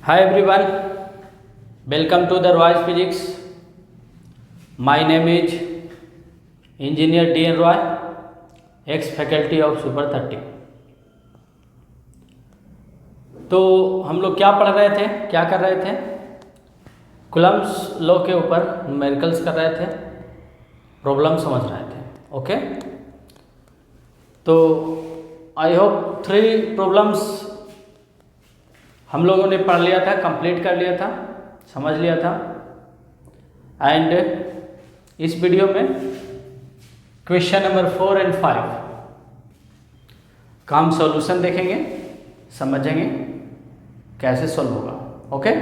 Hi everyone, welcome to the Roy's Physics. My name is Engineer D. N. Roy, ex-faculty of Super 30. तो हम लोग क्या पढ़ रहे थे, क्या कर रहे थे? कूलम्ब्स लॉ के ऊपर न्यूमेरिकल्स कर रहे थे, प्रॉब्लम समझ रहे थे. ओके, तो आई होप 3 प्रॉब्लम्स हम लोगों ने पढ़ लिया था, कंप्लीट कर लिया था, समझ लिया था. एंड इस वीडियो में क्वेश्चन नंबर 4 और 5 का हम सॉल्यूशन देखेंगे, समझेंगे कैसे सॉल्व होगा. ओके,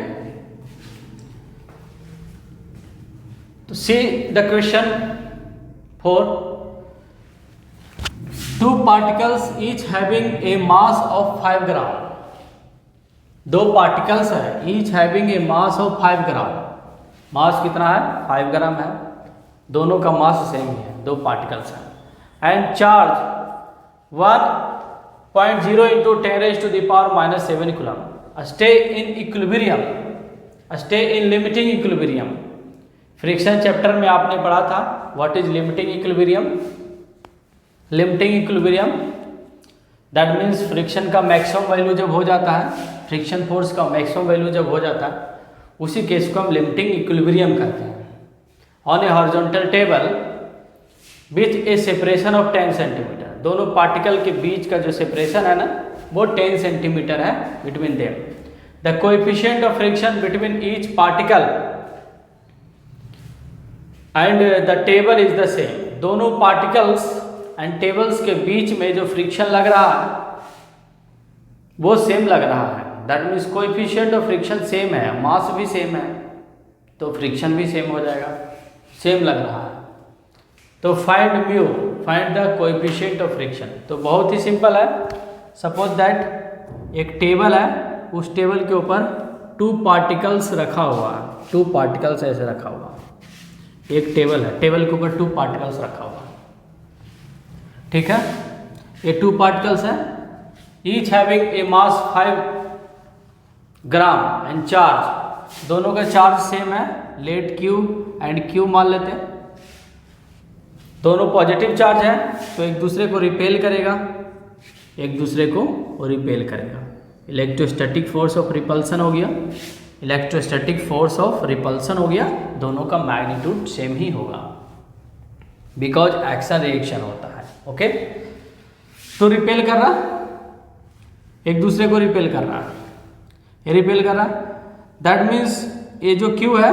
तो see the question 4. 2 particles each having a mass of 5 gram. 2 particles है, each having a mass of 5 gram. Mass कितना है? 5 ग्राम है. दोनों का मास सेम ही है, 2 पार्टिकल्स हैं. And charge 1.0 into 10⁻⁻7 coulomb. Stay in equilibrium, stay in limiting equilibrium. Friction chapter में आपने पढ़ा था what is limiting equilibrium. Limiting equilibrium that means friction का मैक्सिमम वैल्यू जब हो जाता है, फ्रिक्शन फोर्स का मैक्सिमम वैल्यू जब हो जाता है, उसी केस को हम लिमिटिंग इक्विलिब्रियम कहते हैं. On A horizontal table with A separation of 10 centimetre. दोनों पार्टिकल के बीच का जो सेपरेशन है ना, वो 10 सेंटीमीटर है between them. The coefficient of friction between each particle and the table is the same. दोनों पार्टिकल्स एंड टेबल्स के बीच में जो फ्रिक्शन लग रहा है वो सेम लग रहा है. That means coefficient of friction same है, मास भी सेम है, तो फ्रिक्शन भी सेम हो जाएगा, सेम लग रहा है. तो find mu, find the coefficient of friction. तो बहुत ही सिंपल है. सपोज दैट एक टेबल है, उस टेबल के ऊपर 2 पार्टिकल्स रखा हुआ है. 2 पार्टिकल्स ऐसे रखा हुआ है. एक टेबल है, टेबल के ऊपर 2 पार्टिकल्स रखा हुआ है. ठीक है, ये 2 पार्टिकल्स हैं, each having a mass 5 gram and charge. दोनों का चार्ज सेम है. लेट क्यू एंड क्यू मान लेते हैं. दोनों पॉजिटिव चार्ज है, तो एक दूसरे को रिपेल करेगा, एक दूसरे को रिपेल करेगा. इलेक्ट्रोस्टैटिक फोर्स ऑफ रिपल्सन हो गया, इलेक्ट्रोस्टैटिक फोर्स ऑफ रिपल्सन हो गया. दोनों का मैग्नीट्यूड सेम ही होगा बिकॉज एक्शन रिएक्शन होता है. ओके, तो रिपेल कर रहा, एक दूसरे को रिपेल कर रहा, ये रिपेल कर रहा. दैट मीन्स ये जो Q है,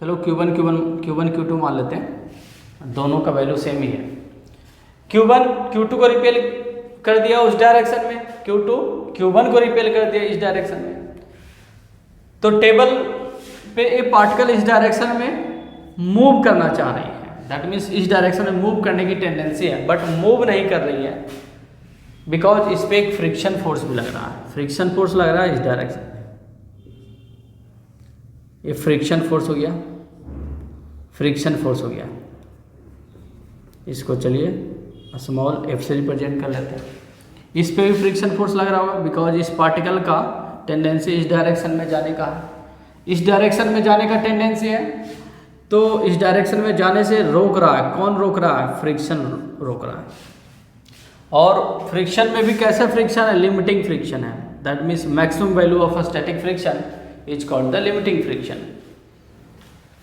चलो Q1 Q2 मान लेते हैं, दोनों का वैल्यू सेम ही है. Q1 Q2 को रिपेल कर दिया उस डायरेक्शन में, Q2 Q1 को रिपेल कर दिया इस डायरेक्शन में. तो टेबल पे ये पार्टिकल इस डायरेक्शन में मूव करना चाह रही है. दैट मीन्स इस डायरेक्शन में मूव करने की टेंडेंसी है, बट मूव नहीं कर रही है बिकॉज इस पर एक फ्रिक्शन फोर्स भी लग रहा है. फ्रिक्शन फोर्स लग रहा है इस डायरेक्शन में, ये फ्रिक्शन फोर्स हो गया, फ्रिक्शन फोर्स हो गया. इसको चलिए स्मॉल f से रिप्रेजेंट कर लेते हैं. इस पे भी फ्रिक्शन फोर्स लग रहा होगा बिकॉज इस पार्टिकल का टेंडेंसी इस डायरेक्शन में जाने का है, इस डायरेक्शन में जाने का टेंडेंसी है. तो इस डायरेक्शन में जाने से रोक रहा है. कौन रोक रहा है? फ्रिक्शन रोक रहा है. और फ्रिक्शन में भी कैसा फ्रिक्शन है? लिमिटिंग फ्रिक्शन है. That means maximum value of a static friction is called the limiting friction.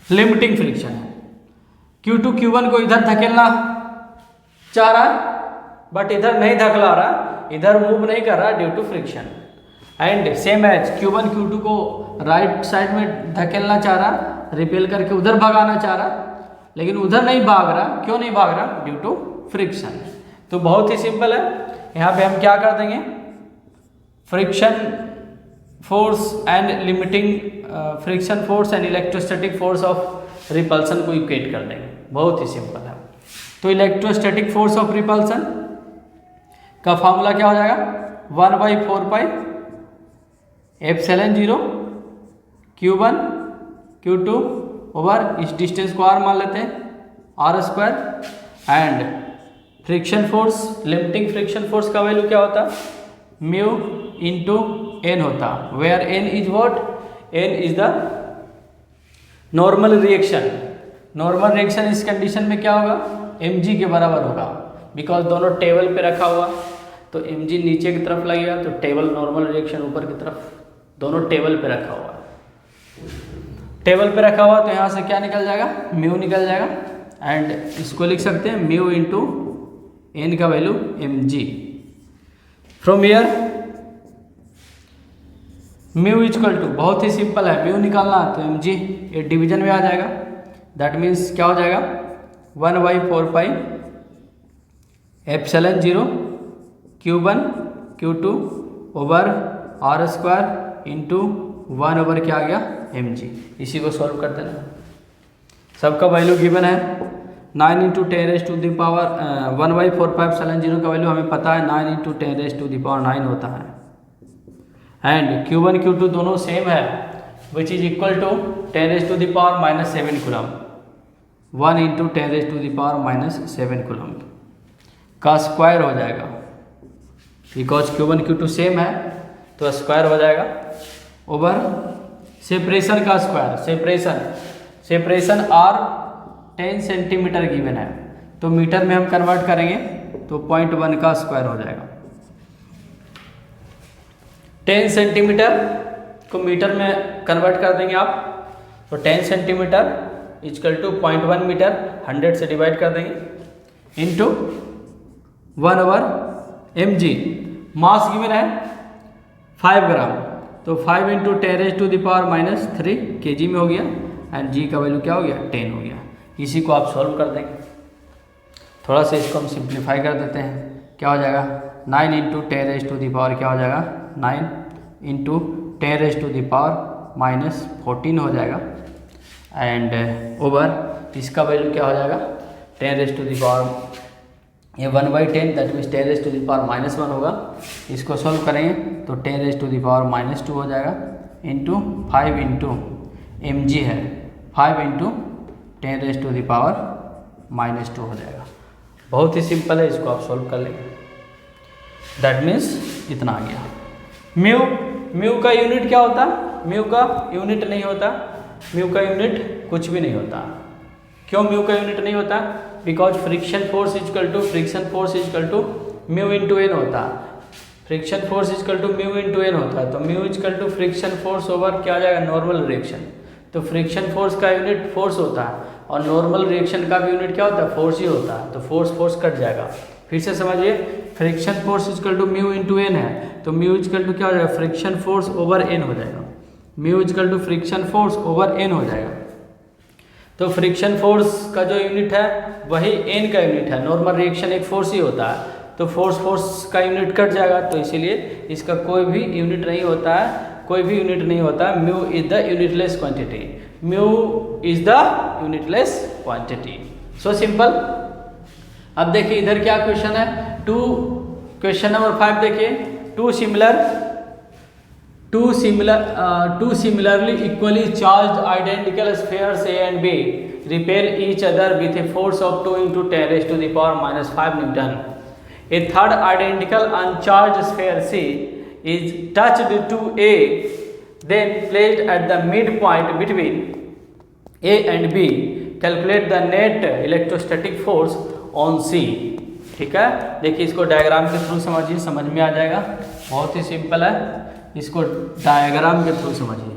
Limiting friction है. Q2 Q1 को इधर धकेलना चाह रहा है, बट इधर नहीं धकेला रहा, इधर मूव नहीं कर रहा due to friction. And same as Q1 Q2 को राइट साइड में धकेलना चाह रहा, रिपेल करके उधर भगाना चाह रहा, लेकिन उधर नहीं भाग रहा. क्यों नहीं भाग रहा? Due to friction. तो बहुत ही सिंपल है. यहाँ पे हम क्या कर देंगे? Friction force and limiting friction force and electrostatic force of repulsion को इक्वेट कर देंगे. बहुत ही सिंपल है. तो इलेक्ट्रोस्टैटिक फोर्स ऑफ रिपल्सन का फॉर्मूला क्या हो जाएगा? 1/4 pi epsilon 0 Q1 Q2 over इस डिस्टेंस को R मान लेते हैं, R². And friction force, limiting friction force का वैल्यू क्या होता है? म्यू इंटू n होता, where n is what, n is the normal reaction. Normal reaction इस कंडीशन में क्या होगा, mg के बराबर होगा, बिकॉज दोनों टेबल पे रखा हुआ, तो mg नीचे की तरफ लगेगा तो टेबल नॉर्मल रिएक्शन ऊपर की तरफ, दोनों टेबल पे रखा हुआ। टेबल पे रखा हुआ तो यहाँ से क्या निकल जाएगा, म्यू निकल जाएगा, एंड इसको लिख सकते हैं म्यू इंटू एन का value mg। From here mu equal to, बहुत ही सिंपल है, म्यू निकालना तो mg ये डिवीजन में आ जाएगा, दैट मीन्स क्या हो जाएगा 1/4 epsilon 0 Q1 Q2 over R square into 1 over क्या आ गया mg। इसी को सॉल्व करते हैं, सबका वैल्यू गिवन है 9 into 10 to the power 1/4 epsilon 0 का वैल्यू हमें पता है 9 इंटू 10 टू द पावर 9 होता है, एंड Q1 Q2 दोनों सेम है, which is equal to 10 to the power -7 coulomb, 1 into 10 to the power -7 coulomb का स्क्वायर हो जाएगा, बिकॉज Q1 Q2 सेम है तो स्क्वायर हो जाएगा, ओवर सेपरेशन का square, separation are 10 centimetre given है, तो मीटर में हम कन्वर्ट करेंगे तो 0.1 का स्क्वायर हो जाएगा। 10 सेंटीमीटर को मीटर में कन्वर्ट कर देंगे आप, तो 10 सेंटीमीटर इक्वल टू 0.1 मीटर, 100 से डिवाइड कर देंगे into 1 over mg। Mass given है 5 ग्राम, तो 5 into 10 to the power -3 kg में हो गया, एंड g का वैल्यू क्या हो गया 10 हो गया। इसी को आप सॉल्व कर देंगे, थोड़ा सा इसको हम सिंप्लीफाई कर देते हैं, क्या हो जाएगा 9 इंटू 10 टू द पावर क्या हो जाएगा 9 इंटू 10 टू द पावर -14 हो जाएगा, एंड ओवर इसका वैल्यू क्या हो जाएगा 10 टू द पावर ये 1/10 that means 10 to the power -1 होगा। इसको सॉल्व करेंगे तो 10 टू द पावर -2 हो जाएगा, इंटू 5 इंटू mg है, 5 इंटू 10 टू द पावर -2 हो जाएगा। बहुत ही सिंपल है, इसको आप सॉल्व कर लेंगे, दैट मीन्स इतना आ गया। म्यू का यूनिट क्या होता है, म्यू का यूनिट नहीं होता, म्यू का यूनिट कुछ भी नहीं होता। क्यों म्यू का यूनिट नहीं होता, because friction force equal to mu into N होता है, friction force equal to mu into N होता है, तो mu equal to friction force over क्या आ जाएगा नॉर्मल रिएक्शन, तो फ्रिक्शन फोर्स का यूनिट फोर्स होता है, और नॉर्मल रिएक्शन का भी यूनिट क्या होता है फोर्स ही होता है, तो फोर्स कट जाएगा। फिर से समझिए, friction force equal to mu into N है, तो म्यू इक्वल टू क्या हो जाएगा फ्रिक्शन फोर्स ओवर एन हो जाएगा, mu equal to friction force over N हो जाएगा। तो फ्रिक्शन फोर्स का जो यूनिट है वही एन का यूनिट है, नॉर्मल रिएक्शन एक फोर्स ही होता है, तो फोर्स का यूनिट कट जाएगा, तो इसीलिए इसका कोई भी यूनिट नहीं होता है, कोई भी यूनिट नहीं होता है। Mu is the unitless quantity, mu is the unitless quantity, so simple. अब देखिए इधर क्या क्वेश्चन है, क्वेश्चन नंबर 5 देखिए, two similarly equally charged identical spheres A and B repel each other with a force of 2 into 10 raised to the power -5 Newton. A third identical uncharged sphere C is touched to A, then placed at the midpoint between A and B. Calculate the net electrostatic force on C. ठीक है, देखिए इसको diagram के through समझिए, समझ में आ जाएगा, बहुत ही सिंपल है, इसको डायग्राम के थ्रू समझिए।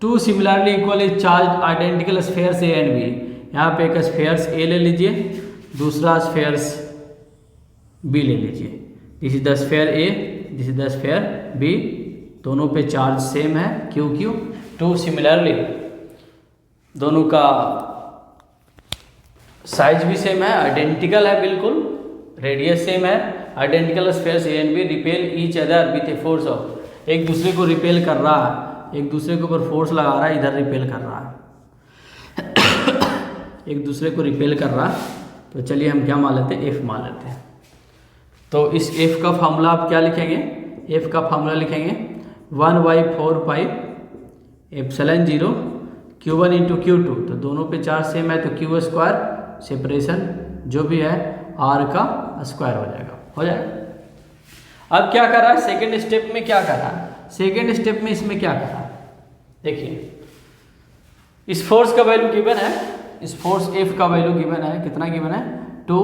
Two similarly equally charge identical spheres A and B, यहाँ पे एक स्फेयर्स ए ले लीजिए, दूसरा स्फेयर्स बी ले लीजिए, this is the sphere A, this is the sphere B, दोनों पे चार्ज सेम है, क्यों टू सिमिलरली, दोनों का साइज भी सेम है, आइडेंटिकल है बिल्कुल, रेडियस सेम है, identical spheres A and B repel each other with a force of, एक दूसरे को रिपेल कर रहा है, एक दूसरे के ऊपर फोर्स लगा रहा है, इधर रिपेल कर रहा है एक दूसरे को रिपेल कर रहा है, तो चलिए हम क्या मान लेते हैं, एफ मान लेते हैं। तो इस एफ का फार्मूला आप क्या लिखेंगे, एफ का फार्मूला लिखेंगे 1/4 एप्सिलॉन 0 Q1 इंटू Q2, तो दोनों पे चार्ज सेम है, तो Q स्क्वायर सेपरेशन जो भी है R का स्क्वायर हो जाएगा, अब क्या कर रहा है सेकेंड स्टेप में, क्या कर रहा है सेकेंड स्टेप में इसमें क्या करा, देखिए इस फोर्स का वैल्यू गिवन है, इस फोर्स F का वैल्यू गिवन है, कितना गिवन है 2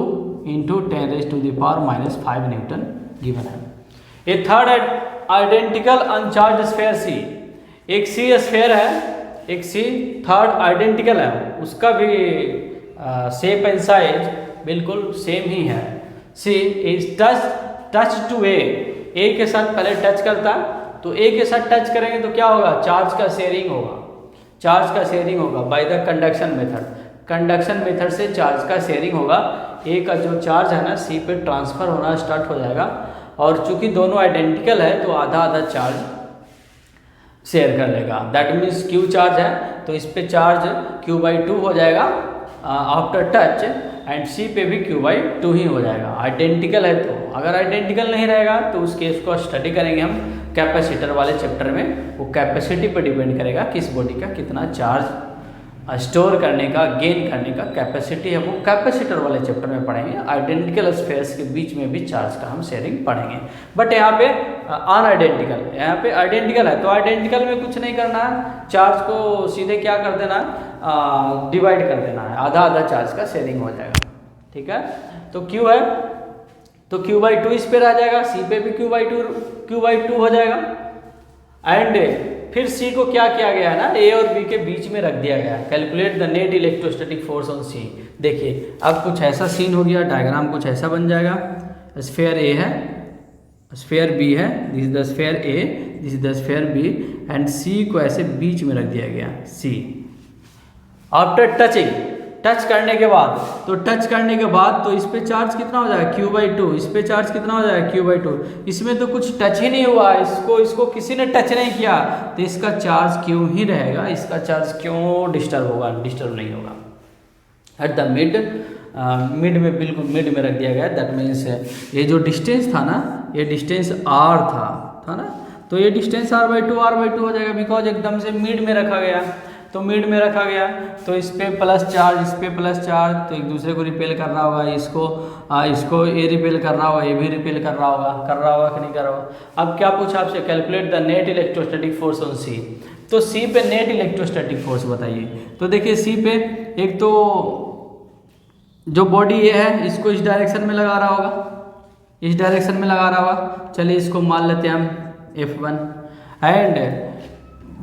× 10⁻⁵ न्यूटन गिवन है। ये third identical uncharge sphere C, एक C स्फीयर है, एक C थर्ड आइडेंटिकल है, उसका भी शेप एंड साइज बिल्कुल सेम ही है। C is touch to A के साथ पहले टच करता, तो A के साथ टच करेंगे तो क्या होगा, चार्ज का शेयरिंग होगा, चार्ज का शेयरिंग होगा by the conduction method, conduction method से चार्ज का शेयरिंग होगा। A का जो चार्ज है ना C पे ट्रांसफ़र होना स्टार्ट हो जाएगा, और चूंकि दोनों आइडेंटिकल है तो आधा आधा चार्ज शेयर कर लेगा। दैट मीन्स Q चार्ज है तो इस पे चार्ज Q/2 हो जाएगा आफ्टर टच, एंड C पे भी Q/2 ही हो जाएगा, आइडेंटिकल है। तो अगर आइडेंटिकल नहीं रहेगा तो उस केस को स्टडी करेंगे हम कैपेसिटर वाले चैप्टर में। वो कैपेसिटी पर डिपेंड करेगा किस बॉडी का कितना चार्ज स्टोर करने का, गेन करने का कैपेसिटी है, वो कैपेसिटर वाले चैप्टर में पढ़ेंगे। आइडेंटिकल स्फीयर्स के बीच में भी चार्ज का हम शेयरिंग पढ़ेंगे, बट यहाँ पे अनआइडेंटिकल, यहाँ पे आइडेंटिकल है तो आइडेंटिकल में कुछ नहीं करना है, चार्ज को सीधे क्या कर देना है, डिवाइड कर देना है, आधा आधा चार्ज का शेयरिंग हो जाएगा। ठीक है, तो Q है तो Q/2 इस पे रह जाएगा, C पे भी Q/2 हो जाएगा, एंड फिर C को क्या किया गया है ना, A और B के बीच में रख दिया गया है। Calculate the net electrostatic force on C। देखिए अब कुछ ऐसा सीन हो गया, डायग्राम कुछ ऐसा बन जाएगा, स्फीयर A है, स्फीयर B है, this is the sphere A, this is the sphere B, and C को ऐसे बीच में रख दिया गया C। आफ्टर टचिंग, टच करने के बाद, तो टच करने के बाद तो इस पे चार्ज कितना हो जाएगा Q/2, इस पे चार्ज कितना हो जाएगा Q/2, इसमें तो कुछ टच ही नहीं हुआ, इसको किसी ने टच नहीं किया, तो इसका चार्ज क्यों ही रहेगा, इसका चार्ज क्यों डिस्टर्ब होगा, डिस्टर्ब नहीं होगा। एट द मिड में, बिल्कुल मिड में रख दिया गया। दैट मीन्स ये जो डिस्टेंस था ना, ये डिस्टेंस R था ना, तो ये डिस्टेंस R/2 हो जाएगा, बिकॉज एकदम से मिड में रखा गया, तो मिड में रखा गया तो इस पे प्लस चार्ज, इस पे प्लस चार्ज, तो एक दूसरे को रिपेल कर रहा होगा, इसको ये रिपेल कर रहा होगा, ये भी रिपेल कर रहा होगा कि नहीं कर रहा होगा। अब क्या पूछा आपसे, calculate the net electrostatic force on C, तो C पे नेट इलेक्ट्रोस्टैटिक फोर्स बताइए। तो देखिए C पे एक तो जो बॉडी ये है इसको इस डायरेक्शन में लगा रहा होगा, इस डायरेक्शन में लगा रहा होगा, चलिए इसको मान लेते हैं हम F1, एंड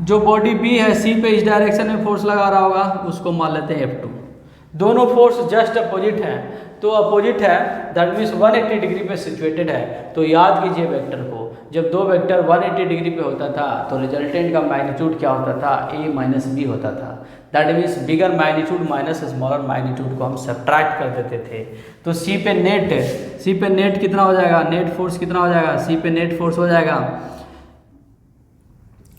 जो बॉडी B है C पे इस डायरेक्शन में फोर्स लगा रहा होगा, उसको मान लेते हैं F2। दोनों फोर्स जस्ट अपोजिट है, तो अपोजिट है दैट मीन्स 180 डिग्री पे सिचुएटेड है। तो याद कीजिए वेक्टर को, जब दो वेक्टर 180 डिग्री पे होता था तो रिजल्टेंट का मैग्नीट्यूड क्या होता था, A - B होता था। That means bigger magnitude minus smaller magnitude को हम सब्ट्रैक्ट कर देते थे। तो C पे नेट कितना हो जाएगा, नेट फोर्स कितना हो जाएगा, C पे नेट फोर्स हो जाएगा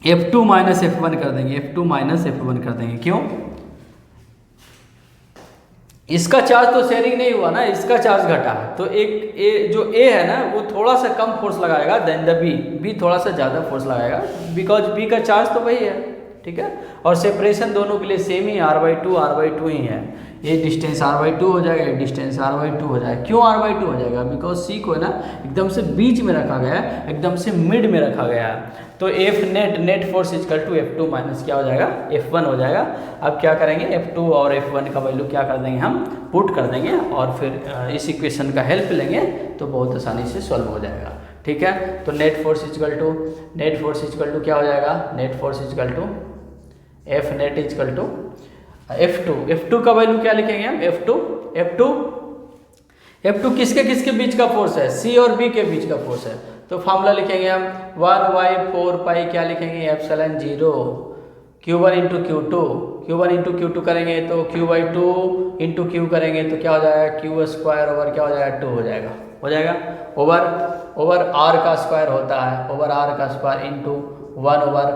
F2 - F1 कर देंगे, F2 - F1 कर देंगे। क्यों, इसका चार्ज तो शेयरिंग नहीं हुआ ना, इसका चार्ज घटा है, तो जो A है ना वो थोड़ा सा कम फोर्स लगाएगा देन द B थोड़ा सा ज़्यादा फोर्स लगाएगा, बिकॉज B का चार्ज तो वही है। ठीक है, और सेपरेशन दोनों के लिए सेम ही R/2 ही है। ये डिस्टेंस R/2 हो जाएगा, ये डिस्टेंस R/2 हो जाएगा। क्यों R/2 हो जाएगा, बिकॉज C को ना एकदम से बीच में रखा गया है, एकदम से मिड में रखा गया है। तो F net force equal to F2 minus क्या हो जाएगा, F1 हो जाएगा। अब क्या करेंगे, F2 और F1 का वैल्यू क्या कर देंगे, हम पुट कर देंगे, और फिर इस इक्वेशन का हेल्प लेंगे तो बहुत आसानी से सॉल्व हो जाएगा। ठीक है, तो नेट फोर्स इक्वल टू क्या हो जाएगा, net force equal to F net equal to F2 का वैल्यू क्या लिखेंगे हम, F2 किसके बीच का फोर्स है, C और B के बीच का फोर्स है। तो फार्मूला लिखेंगे हम 1/4 क्या लिखेंगे, ε0 Q1 × Q2 करेंगे तो Q/2 × Q करेंगे तो क्या हो जाएगा, Q² ओवर क्या हो जाएगा, 2 हो जाएगा ओवर R का स्क्वायर होता है, ओवर R का स्क्वायर इंटू 1 ओवर,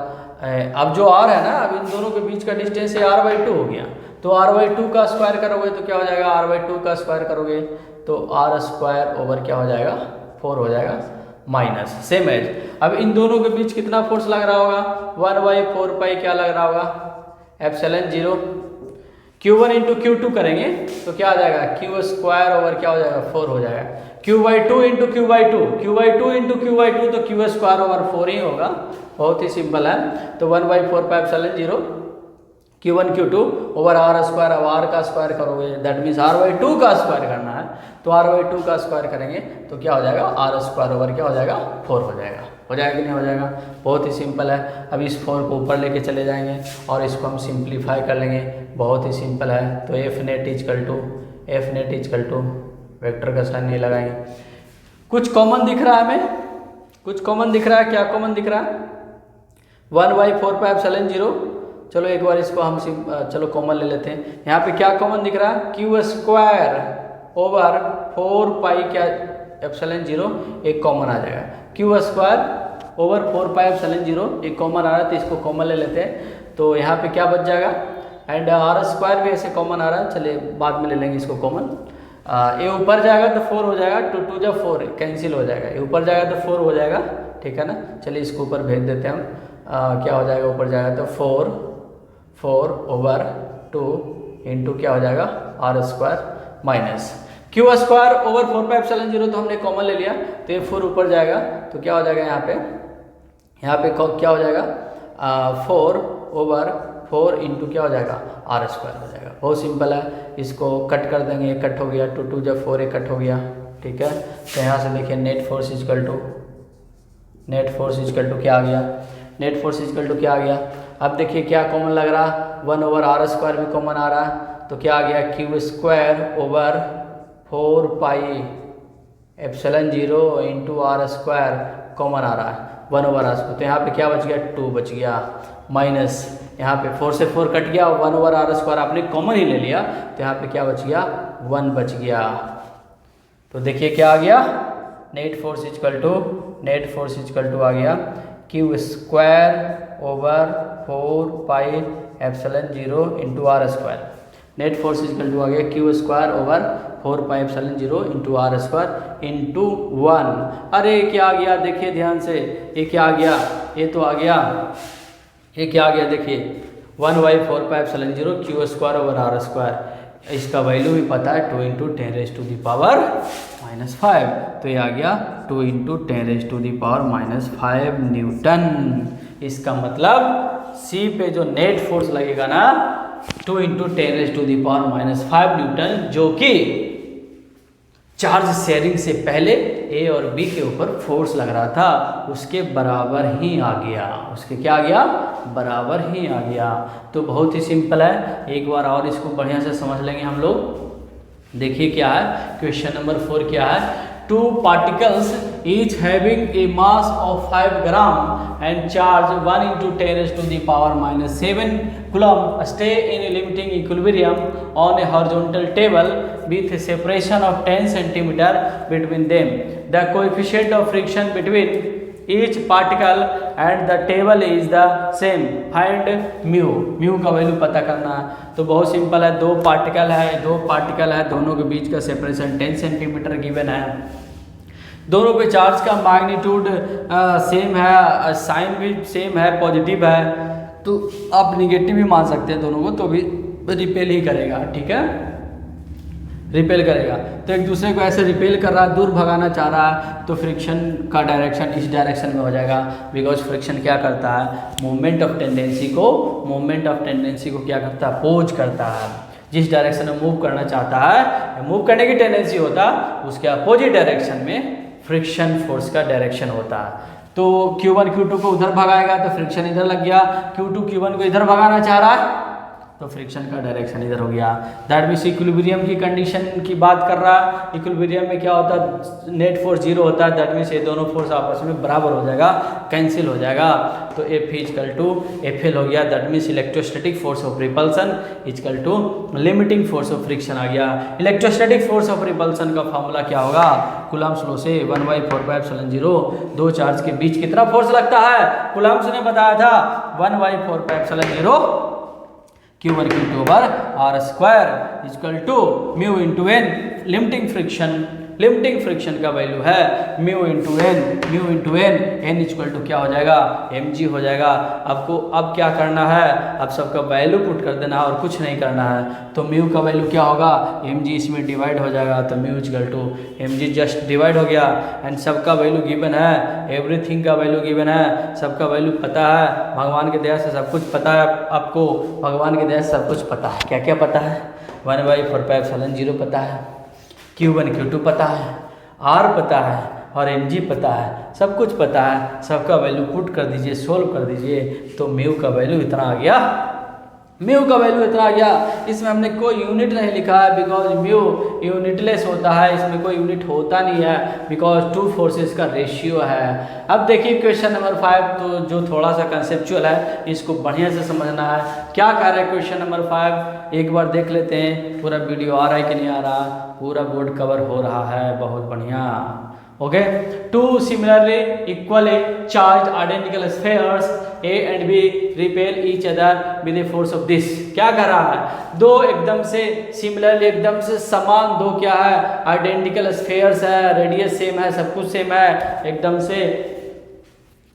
अब जो R है ना, अब इन दोनों के बीच का डिस्टेंस R/2 हो गया, तो R/2 का स्क्वायर करोगे तो क्या हो जाएगा, R/2 का स्क्वायर करोगे तो R² ओवर क्या हो जाएगा, 4 हो जाएगा, माइनस सेम एज। अब इन दोनों के बीच कितना फोर्स लग रहा होगा, 1/4 क्या लग रहा होगा, ε0 Q1 × Q2 करेंगे तो क्या आ जाएगा, Q² ओवर क्या हो जाएगा, 4 हो जाएगा। Q/2 into Q/2, Q/2 into Q/2 तो Q²/4 ही होगा, बहुत ही सिंपल है। तो 1/4πε0 Q1 Q2 ओवर R², अब R का स्क्वायर करोगे दैट मीन्स R/2 का स्क्वायर करना है, तो R/2 का स्क्वायर करेंगे तो क्या हो जाएगा, R² ओवर क्या हो जाएगा, 4 हो जाएगा। हो जाएगा कि नहीं हो जाएगा, बहुत ही सिंपल है। अब इस 4 को ऊपर लेके चले जाएंगे और इसको हम सिंप्लीफाई कर लेंगे, बहुत ही सिंपल है। तो F net equal to vector का साइन नहीं लगाएंगे। कुछ कॉमन दिख रहा है हमें, कुछ कॉमन दिख रहा है, क्या कॉमन दिख रहा है, 1/4πε0। चलो एक बार इसको हम चलो कॉमन ले लेते हैं। यहाँ पे क्या कॉमन दिख रहा है, Q² ओवर 4π क्या ε0 एक कॉमन आ जाएगा, Q² ओवर 4πε0 एक कॉमन आ रहा है, तो इसको कॉमन ले लेते हैं। तो यहाँ पे क्या बच जाएगा, एंड R² भी ऐसे कॉमन आ रहा है, चलिए बाद में ले लेंगे इसको कॉमन। ये ऊपर जाएगा तो 4 हो जाएगा, 2 2 जा 4 कैंसिल हो जाएगा, ये ऊपर जाएगा तो 4 हो जाएगा, ठीक है ना। चलिए इसको ऊपर भेज देते हैं हम, क्या हो जाएगा, ऊपर जाएगा तो 4 ओवर 2 इंटू क्या हो जाएगा, R² माइनस Q² ओवर 4πε0 तो हमने कॉमन ले लिया, तो ये 4 ऊपर जाएगा तो क्या हो जाएगा, यहाँ पे क्या हो जाएगा, 4 ओवर 4 इंटू क्या हो जाएगा, R² हो जाएगा। बहुत सिंपल है, इसको कट कर देंगे, ये कट हो गया, 2 2 जब 4 कट हो गया, ठीक है। तो यहाँ से देखिए नेट फोर्स इजकल टू क्या आ गया, नेट फोर्स इजकल टू क्या आ गया। अब देखिए क्या कॉमन लग रहा, 1 ओवर R² भी कॉमन आ रहा है, तो क्या आ गया, Q² over 4πε0 into R² common आ रहा है, 1 ओवर R²। तो यहाँ पे क्या बच गया, 2 बच गया, माइनस यहाँ पे 4 से 4 कट गया, 1 ओवर R² आपने कॉमन ही ले लिया, तो यहाँ पे क्या बच गया, 1 बच गया। तो देखिए क्या आ गया, नेट फोर्स इजकल टू आ गया Q² over 4πε0 into R²। Net force equal to आ गया Q² over 4πε0 into R² into 1। अरे क्या आ गया, देखिए ध्यान से, ये क्या आ गया, ये तो आ गया, ये क्या आ गया, देखिए 1/4πε0 Q² ओवर R²। इसका वैल्यू भी पता है, 2 इंटू 10⁻⁻⁵, तो ये आ गया 2 इंटू 10⁻⁻⁵ न्यूटन। इसका मतलब C पे जो नेट फोर्स लगेगा ना, 2 इंटू 10⁻⁻⁵ न्यूटन, जो कि चार्ज शेयरिंग से पहले A और B के ऊपर फोर्स लग रहा था, उसके बराबर ही आ गया, उसके क्या आ गया, बराबर ही आ गया। तो बहुत ही सिंपल है, एक बार और इसको बढ़िया से समझ लेंगे हम लोग। देखिए क्या है, क्वेश्चन नंबर 4 क्या है, 2 particles each having a mass of 5 gram and charge 1 into 10⁻⁻7 coulomb stay in a limiting equilibrium on a horizontal table with a separation of 10 centimeter between them. The coefficient of friction between each particle and the table is the same. Find mu. mu का value पता करना है, तो बहुत simple है, दो particle है, दोनों के बीच का सेपरेशन 10 सेंटीमीटर गिवन है, दोनों पे चार्ज का मैग्नीट्यूड सेम है, साइन भी सेम है, पॉजिटिव है, तो आप निगेटिव भी मान सकते हैं दोनों को, तो भी रिपेल ही करेगा, ठीक है, रिपेल करेगा। तो एक दूसरे को ऐसे रिपेल कर रहा है, दूर भगाना चाह रहा है, तो फ्रिक्शन का डायरेक्शन इस डायरेक्शन में हो जाएगा, बिकॉज फ्रिक्शन क्या करता है, मूवमेंट ऑफ टेंडेंसी को क्या करता है, अपोज करता है। जिस डायरेक्शन में मूव करना चाहता है, मूव करने की टेंडेंसी होता है, उसके अपोजिट डायरेक्शन में फ्रिक्शन फोर्स का डायरेक्शन होता है। तो Q1 Q2 को उधर भगाएगा तो फ्रिक्शन इधर लग गया, Q2 Q1 को इधर भगाना चाह रहा है तो फ्रिक्शन का डायरेक्शन इधर हो गया। दैट मीन्स इक्विलिब्रियम की कंडीशन की बात कर रहा है। इक्विलिब्रियम में क्या होता है, नेट फोर्स 0 होता है, दैट मीन्स ये दोनों फोर्स आपस में बराबर हो जाएगा, कैंसिल हो जाएगा, तो F इजकल टू FL हो गया। That means electrostatic force of repulsion equal to limiting force of friction आ गया। इलेक्ट्रोस्टैटिक फोर्स ऑफ रिपल्सन का फॉर्मूला क्या होगा, कूलम्ब्स लॉ से 1/4πε0, दो चार्ज के बीच कितना फोर्स लगता है, कूलम्ब्स ने बताया था 1/4πε0 Q1 Q2 over R² equal to mu into N, limiting friction limiting friction का वैल्यू है mu into N, N equal to क्या हो जाएगा mg हो जाएगा। आपको अब क्या करना है, अब सबका वैल्यू पुट कर देना है और कुछ नहीं करना है। तो म्यू का वैल्यू क्या होगा, mg इसमें डिवाइड हो जाएगा, तो mu equal to mg just divide हो गया। एंड सबका वैल्यू गिवन है, एवरीथिंग का वैल्यू गिवन है, सबका वैल्यू पता है, भगवान की दया से सब कुछ पता है आपको, भगवान की दया से सब कुछ पता है। क्या क्या पता है, 1/4πε0 पता है, Q1 Q2 पता है, R पता है और mg पता है, सब कुछ पता है। सबका वैल्यू पुट कर दीजिए, सोल्व कर दीजिए, तो म्यू का वैल्यू इतना आ गया, म्यू का वैल्यू इतना आ गया। इसमें हमने कोई यूनिट नहीं लिखा है बिकॉज म्यू यूनिटलेस होता है, इसमें कोई यूनिट होता नहीं है बिकॉज टू फोर्सेस का रेशियो है। अब देखिए क्वेश्चन नंबर 5, तो जो थोड़ा सा कंसेप्चुअल है इसको बढ़िया से समझना है। क्या कह रहा है क्वेश्चन नंबर 5, एक बार देख लेते हैं पूरा वीडियो आ रहा है कि नहीं आ रहा, पूरा बोर्ड कवर हो रहा है, बहुत बढ़िया। Okay, to similarly equally charge identical spheres A and B repel each other with the force of this। क्या कर रहा है, दो एकदम से सिमिलरली एकदम से समान दो क्या है आइडेंटिकल स्फीयर्स है, रेडियस सेम है, सब कुछ सेम है,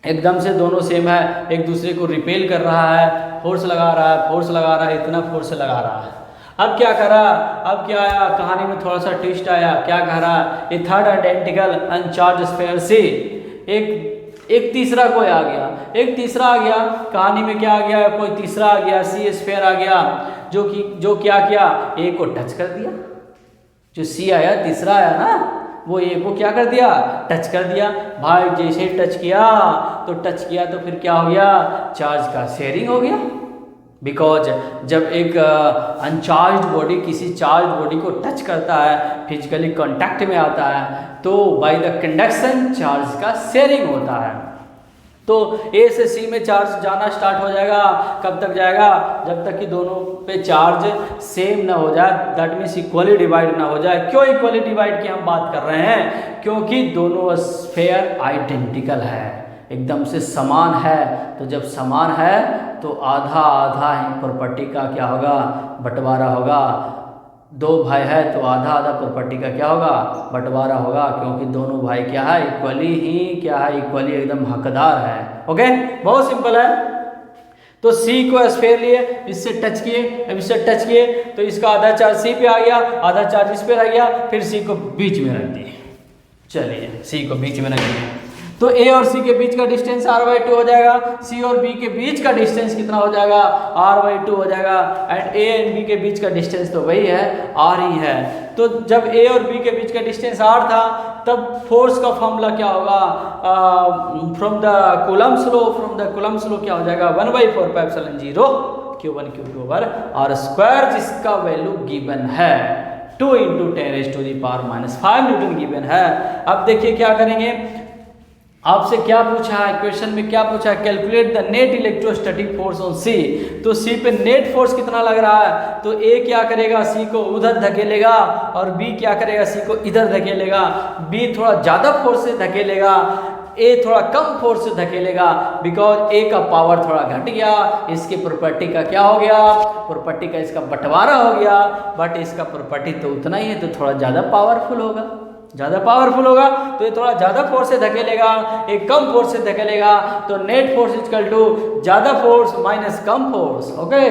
एकदम से दोनों सेम है, एक दूसरे को रिपेल कर रहा है, फोर्स लगा रहा है, इतना फोर्स लगा रहा है। अब क्या करा, अब क्या आया कहानी में, थोड़ा सा ट्विस्ट आया। क्या कह रहा है, ए थर्ड आइडेंटिकल अनचार्ज स्फीयर से एक तीसरा कोई आ गया, एक तीसरा आ गया, कहानी में क्या आ गया, कोई तीसरा आ गया, सी स्फीयर आ गया, जो क्या किया, ए को टच कर दिया। जो सी आया तीसरा आया ना, वो ए को क्या कर दिया, टच कर दिया। भाई जैसे टच किया तो फिर क्या हो गया, चार्ज का शेयरिंग हो गया। बिकॉज जब एक अनचार्ज बॉडी किसी चार्ज बॉडी को टच करता है, फिजिकली कांटेक्ट में आता है, तो बाय द कंडक्शन चार्ज का शेयरिंग होता है। तो ए से सी में चार्ज जाना स्टार्ट हो जाएगा, कब तक जाएगा, जब तक कि दोनों पे चार्ज सेम ना हो जाए, दैट मीन्स इक्वली डिवाइड ना हो जाए। क्यों इक्वली डिवाइड की हम बात कर रहे हैं, क्योंकि दोनों स्फीयर आइडेंटिकल है, एकदम से समान है। तो जब समान है तो आधा आधा ही प्रॉपर्टी का क्या होगा, बंटवारा होगा। दो भाई है तो आधा आधा प्रॉपर्टी का क्या होगा, बंटवारा होगा, क्योंकि दोनों भाई क्या है, इक्वली ही क्या है, इक्वली एकदम हकदार है। ओके, बहुत सिंपल है। तो सी को स्फीयर लिए, इससे टच किए, अब इससे टच किए तो इसका आधा चार्ज सी पे आ गया, आधा चार्ज इस पे रह गया, फिर सी को बीच में रख दिए। चलिए सी को बीच में रख दिए, तो ए और सी के बीच का डिस्टेंस r/2 हो जाएगा, सी और बी के बीच का डिस्टेंस कितना हो जाएगा, r/2 हो जाएगा। एंड ए एंड बी के बीच का डिस्टेंस तो वही है, r ही है। तो जब ए और बी के बीच का डिस्टेंस r था, तब फोर्स का फॉर्मूला क्या होगा, फ्रॉम द कूलम्ब्स लॉ क्या हो जाएगा, 1/4πε0 Q1 Q2/r², जिसका वैल्यू गिवन है 2 × 10⁻⁻5 न्यूटन गिवन है। अब देखिए क्या करेंगे, आपसे क्या पूछा है क्वेश्चन में, क्या पूछा है, calculate the net electrostatic force on C. तो सी पे नेट फोर्स कितना लग रहा है, तो ए क्या करेगा, सी को उधर धकेलेगा, और बी क्या करेगा, सी को इधर धकेलेगा। बी थोड़ा ज़्यादा फोर्स से धकेलेगा, ए थोड़ा कम फोर्स से धकेलेगा, बिकॉज ए का पावर थोड़ा घट गया, इसकी प्रॉपर्टी का क्या हो गया, प्रॉपर्टी का इसका बंटवारा हो गया, बट इसका प्रॉपर्टी तो उतना ही है, तो थोड़ा ज़्यादा पावरफुल होगा, तो ये थोड़ा ज़्यादा फोर्स से धकेलेगा, एक कम फोर्स से धकेलेगा, तो नेट फोर्स इक्वल टू ज़्यादा फोर्स माइनस कम फोर्स। ओके,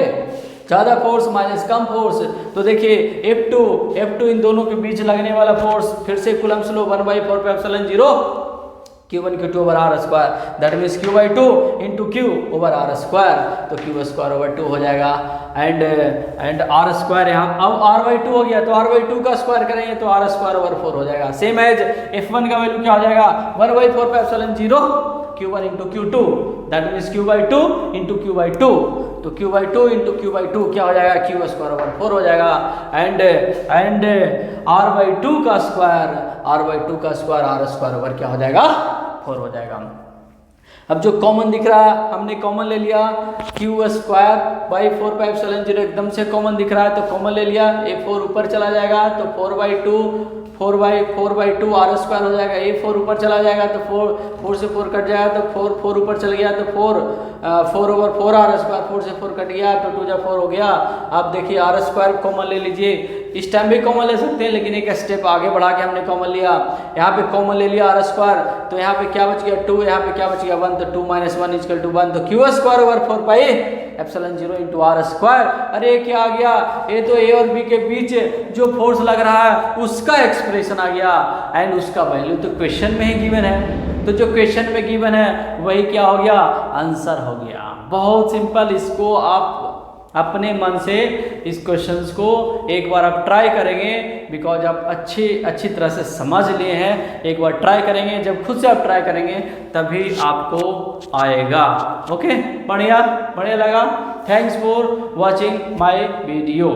ज़्यादा फोर्स माइनस कम फोर्स। तो देखिए F2 इन दोनों के बीच लगने वाला फोर्स, फिर से Coulomb's law 1/4πε0 Q1 Q2/r², that means Q/2 × Q/r², तो Q² हो जाएगा। एंड r² यहाँ अब r/2 हो गया, तो r/2 का स्क्वायर करेंगे तो r²/4 हो जाएगा। सेम एज F1 का वैल्यू क्या हो जाएगा, 1/4πε0 Q1 × Q2, that means Q/2 × Q/2, तो Q/2 × Q/2 क्या हो जाएगा, Q²/4 हो जाएगा। एंड r/2 का स्क्वायर r² क्या हो जाएगा, 4 हो जाएगा। अब जो कॉमन दिख रहा है हमने कॉमन ले लिया, Q²/4πε0 एकदम से कॉमन दिख रहा है, तो कॉमन ले लिया, A4 ऊपर चला जाएगा, तो 4/2 r² हो जाएगा, A4 ऊपर चला जाएगा तो 4 से 4 कट जाएगा, तो 4 ऊपर चल गया, तो 4/4 r², 4 से 4 कट गया तो 2 × 4 हो गया। आप देखिए r² कॉमन ले लीजिए, इस टाइम भी कॉमन ले सकते हैं, लेकिन एक स्टेप आगे बढ़ा के हमने कॉमन लिया। यहाँ पे कॉमन ले लिया आर स्क्वायर, तो यहाँ पे क्या बच गया 2, यहाँ पे क्या बच गया 1, तो 2 - 1 = 1, तो Q square over 4 pi epsilon 0 into R square. अरे क्या आ गया, ये तो ए और बी के बीच जो फोर्स लग रहा है उसका एक्सप्रेशन आ गया, एंड उसका वैल्यू तो क्वेश्चन में ही गिवन है, तो जो क्वेश्चन में गिवन है वही क्या हो गया, आंसर हो गया। बहुत सिंपल, इसको आप अपने मन से इस क्वेश्चंस को एक बार आप ट्राई करेंगे, बिकॉज आप अच्छी तरह से समझ लिए हैं। एक बार ट्राई करेंगे, जब खुद से आप ट्राई करेंगे तभी आपको आएगा। ओके, बढ़िया लगा। Thanks for watching my video.